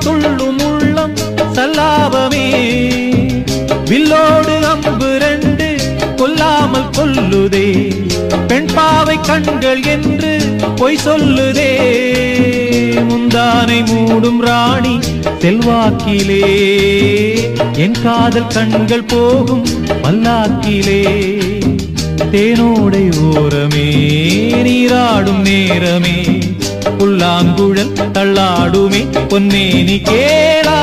துள்ளும் உள்ளம் சல்லாபமே. வில்லோடு அம்பு ரெண்டு கொல்லாமல் கொல்லுதே, பெண் பாவை கண்கள் என்று பொய் சொல்லுதே. முந்தானை மூடும் ராணி செல்வாக்கிலே, என் காதல் கண்கள் போகும் பல்லாக்கிலே. தேனோடை ஓரமே நீராடும் நேரமே, புல்லாங்குழல் தள்ளாடுமே பொன்னேனி கேளா.